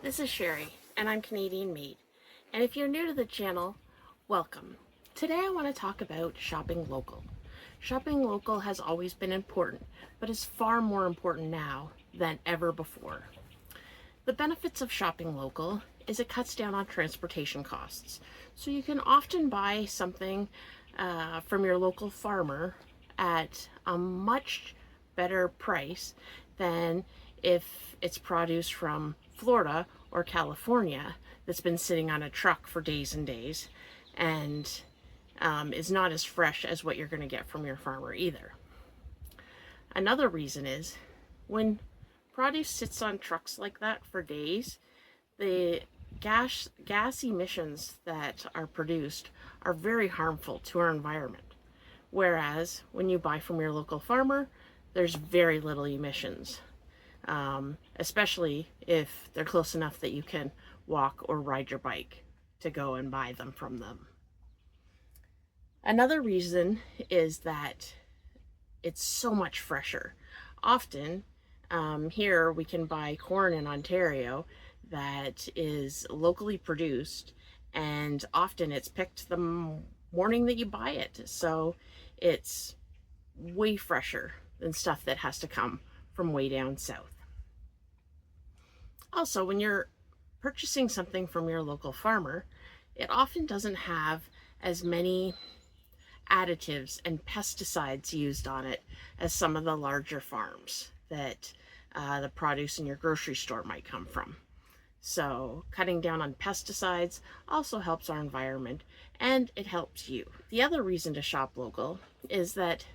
This is Sherry, and I'm Canadian Made. And if you're new to the channel, welcome. Today I want to talk about shopping local. Shopping local has always been important, but is far more important now than ever before. The benefits of shopping local is it cuts down on transportation costs. So you can often buy something from your local farmer at a much better price than if it's produce from Florida or California that's been sitting on a truck for days and days and is not as fresh as what you're going to get from your farmer either. Another reason is when produce sits on trucks like that for days, the gas emissions that are produced are very harmful to our environment. Whereas when you buy from your local farmer, there's very little emissions, especially if they're close enough that you can walk or ride your bike to go and buy them from them. Another reason is that it's so much fresher. Often, here we can buy corn in Ontario that is locally produced, and often it's picked the morning that you buy it. So it's way fresher than stuff that has to come from way down south. Also, when you're purchasing something from your local farmer, it often doesn't have as many additives and pesticides used on it as some of the larger farms that the produce in your grocery store might come from. So cutting down on pesticides also helps our environment, and it helps you. The other reason to shop local is that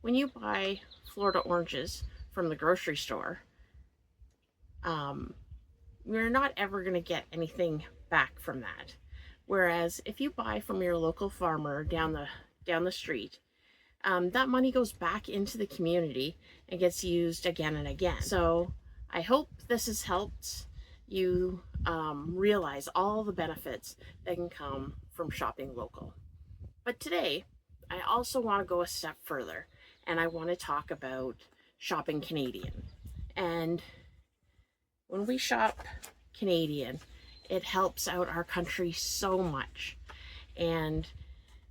when you buy Florida oranges from the grocery store, you're not ever going to get anything back from that. Whereas if you buy from your local farmer down the street, that money goes back into the community and gets used again and again. So I hope this has helped you realize all the benefits that can come from shopping local. But today, I also want to go a step further, and I want to talk about shopping Canadian. And when we shop Canadian, it helps out our country so much. And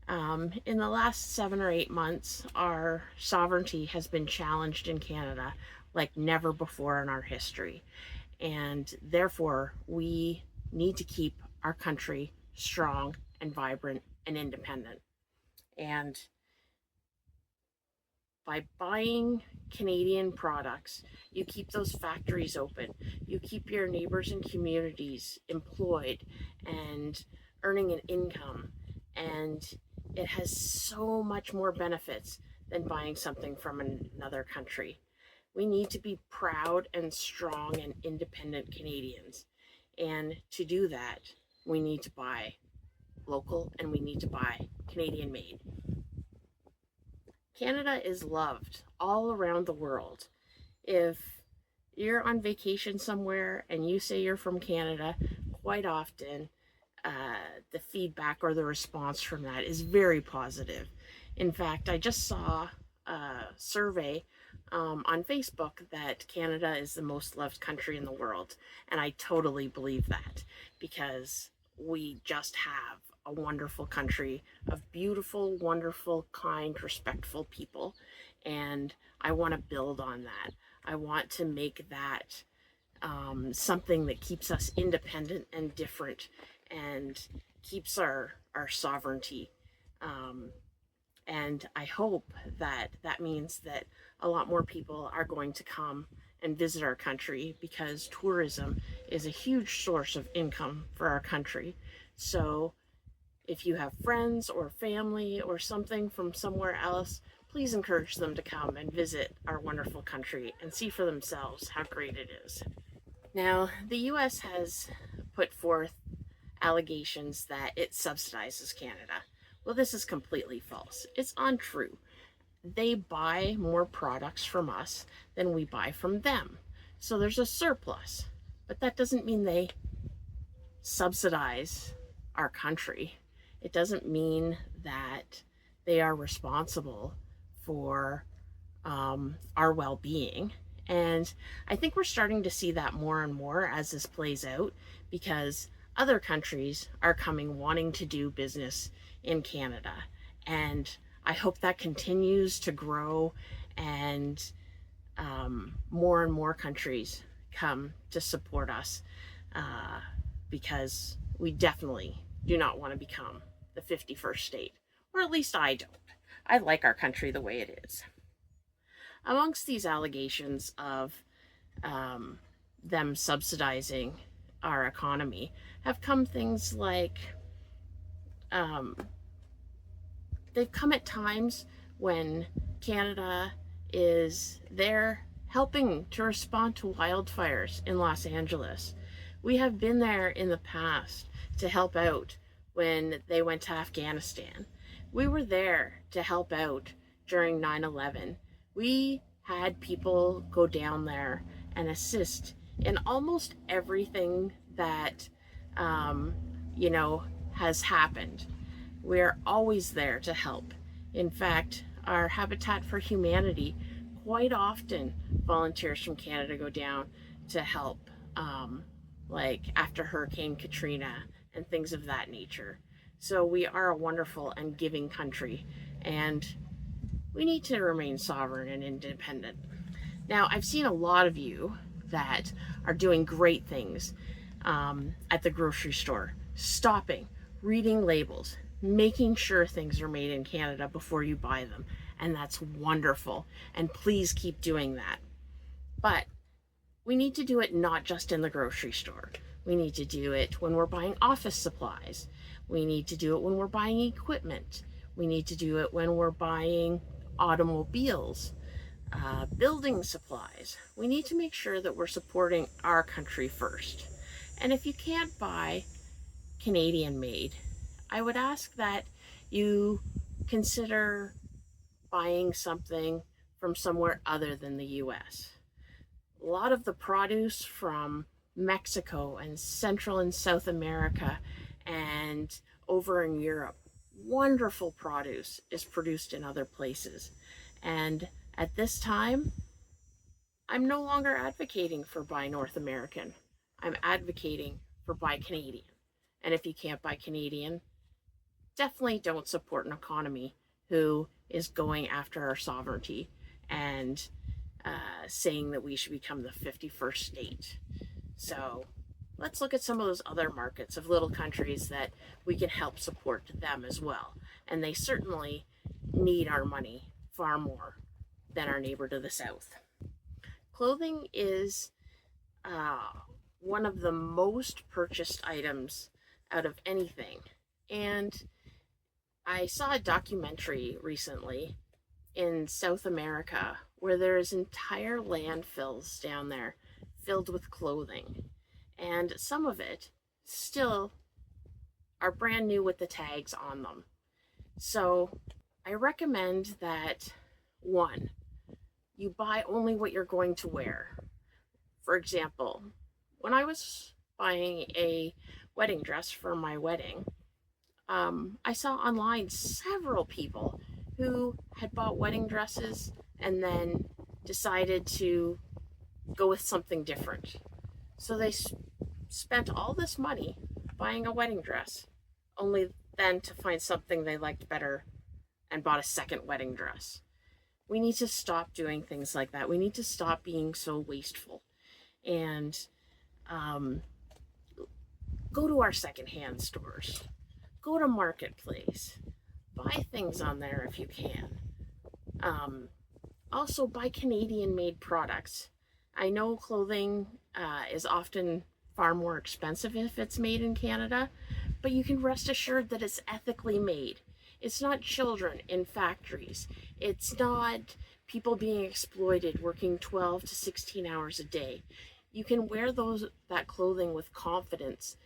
in the last 7 or 8 months, our sovereignty has been challenged in Canada like never before in our history. And therefore, we need to keep our country strong and vibrant and independent. And by buying Canadian products, you keep those factories open. You keep your neighbors and communities employed and earning an income. And it has so much more benefits than buying something from another country. We need to be proud and strong and independent Canadians. And to do that, we need to buy local and we need to buy Canadian made. Canada is loved all around the world. If you're on vacation somewhere and you say you're from Canada, quite often the feedback or the response from that is very positive. In fact, I just saw a survey on Facebook that Canada is the most loved country in the world, and I totally believe that because we just have a wonderful country of beautiful, wonderful, kind, respectful people, and I want to build on that. I want to make that something that keeps us independent and different and keeps our sovereignty. And I hope that that means that a lot more people are going to come and visit our country because tourism is a huge source of income for our country. So if you have friends or family or something from somewhere else, please encourage them to come and visit our wonderful country and see for themselves how great it is. Now, the US has put forth allegations that it subsidizes Canada. Well, this is completely false. It's untrue. They buy more products from us than we buy from them. So there's a surplus. But that doesn't mean they subsidize our country. It doesn't mean that they are responsible for our well-being. And I think we're starting to see that more and more as this plays out, because other countries are coming wanting to do business in Canada. And I hope that continues to grow, and more and more countries come to support us, because we definitely do not want to become the 51st state, or at least I don't. I like our country the way it is. Amongst these allegations of them subsidizing our economy have come things like they've come at times when Canada is there helping to respond to wildfires in Los Angeles. We have been there in the past to help out when they went to Afghanistan. We were there to help out during 9/11. We had people go down there and assist in almost everything that, has happened. We're always there to help. In fact, our Habitat for Humanity quite often volunteers from Canada go down to help, like after Hurricane Katrina and things of that nature. So we are a wonderful and giving country, and we need to remain sovereign and independent. Now, I've seen a lot of you that are doing great things at the grocery store, stopping, reading labels, making sure things are made in Canada before you buy them. And that's wonderful. And please keep doing that. But we need to do it not just in the grocery store. We need to do it when we're buying office supplies. We need to do it when we're buying equipment. We need to do it when we're buying automobiles, building supplies. We need to make sure that we're supporting our country first. And if you can't buy Canadian made, I would ask that you consider buying something from somewhere other than the US. A lot of the produce from Mexico and Central and South America and over in Europe, wonderful produce is produced in other places. And at this time, I'm no longer advocating for buy North American. I'm advocating for buy Canadian. And if you can't buy Canadian, definitely don't support an economy who is going after our sovereignty and saying that we should become the 51st state. So let's look at some of those other markets of little countries that we can help support them as well. And they certainly need our money far more than our neighbor to the south. Clothing is one of the most purchased items out of anything. And I saw a documentary recently in South America where there's entire landfills down there filled with clothing. And some of it still are brand new with the tags on them. So I recommend that, one, you buy only what you're going to wear. For example, when I was buying a wedding dress for my wedding, I saw online several people who had bought wedding dresses and then decided to go with something different. So they spent all this money buying a wedding dress, only then to find something they liked better and bought a second wedding dress. We need to stop doing things like that. We need to stop being so wasteful and go to our secondhand stores. Go to Marketplace. Buy things on there if you can. Also, buy Canadian-made products. I know clothing is often far more expensive if it's made in Canada, but you can rest assured that it's ethically made. It's not children in factories. It's not people being exploited working 12 to 16 hours a day. You can wear that clothing with confidence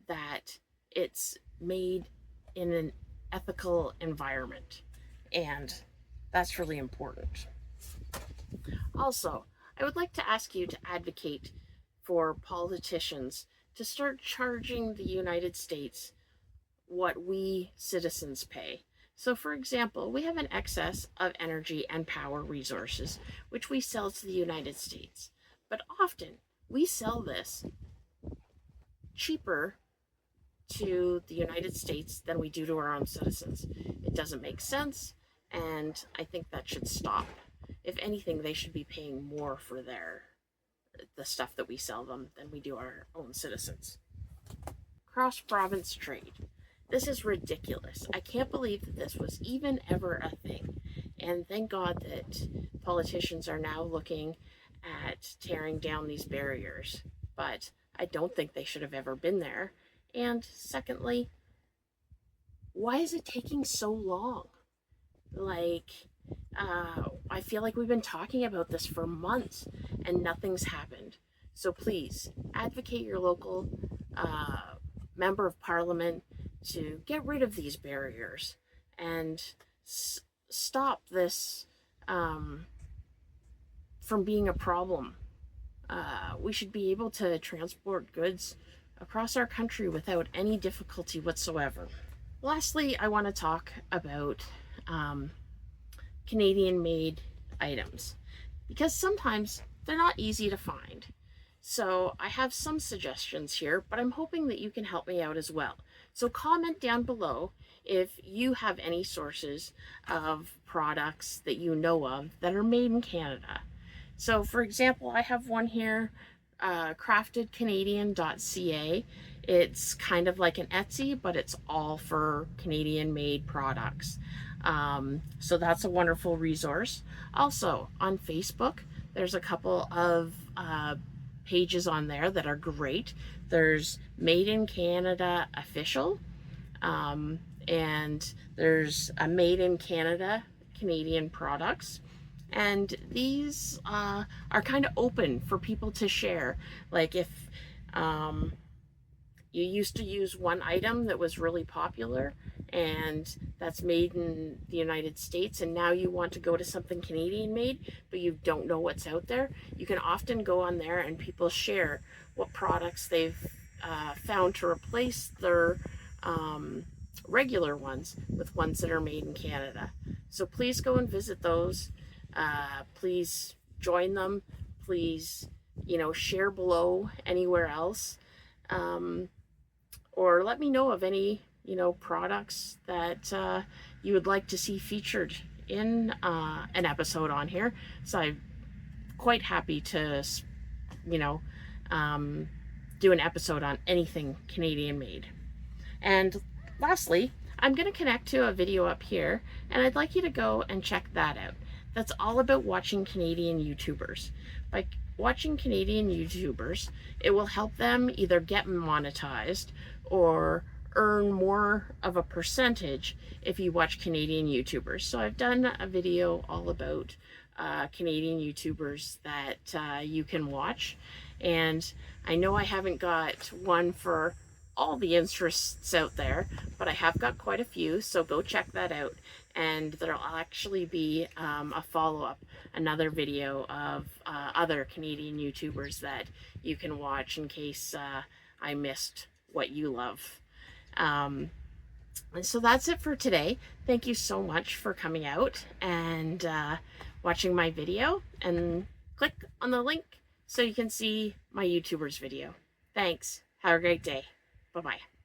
that it's made in an ethical environment, and that's really important. Also, I would like to ask you to advocate for politicians to start charging the United States what we citizens pay. So for example, we have an excess of energy and power resources, which we sell to the United States. But often we sell this cheaper to the United States than we do to our own citizens. It doesn't make sense, and I think that should stop. If anything, they should be paying more for the stuff that we sell them than we do our own citizens. Cross-province trade. This is ridiculous. I can't believe that this was even ever a thing. And thank God that politicians are now looking at tearing down these barriers. But I don't think they should have ever been there. And secondly, why is it taking so long? I feel like we've been talking about this for months and nothing's happened. So please advocate your local member of parliament to get rid of these barriers and stop this from being a problem. We should be able to transport goods across our country without any difficulty whatsoever. Lastly, I want to talk about Canadian-made items, because sometimes they're not easy to find. So I have some suggestions here, but I'm hoping that you can help me out as well. So comment down below if you have any sources of products that you know of that are made in Canada. So for example, I have one here, craftedcanadian.ca. It's kind of like an Etsy, but it's all for Canadian made products. So that's a wonderful resource. Also on Facebook, there's a couple of pages on there that are great. There's Made in Canada Official, and there's a Made in Canada Canadian Products. And these are kind of open for people to share. Like if you used to use one item that was really popular and that's made in the United States, and now you want to go to something Canadian made, but you don't know what's out there, you can often go on there and people share what products they've found to replace their regular ones with ones that are made in Canada. So please go and visit those. Please join them. Please, share below anywhere else. Or let me know of any, products that you would like to see featured in an episode on here. So I'm quite happy to, do an episode on anything Canadian made. And lastly, I'm going to connect to a video up here, and I'd like you to go and check that out. That's all about watching Canadian YouTubers. By watching Canadian YouTubers, it will help them either get monetized or earn more of a percentage if you watch Canadian YouTubers. So I've done a video all about Canadian YouTubers that you can watch. And I know I haven't got one for all the interests out there, but I have got quite a few, so go check that out. And there'll actually be a follow-up, another video of other Canadian YouTubers that you can watch in case I missed what you love. And so that's it for today. Thank you so much for coming out and watching my video, and click on the link so you can see my YouTuber's video. Thanks. Have a great day. Bye-bye.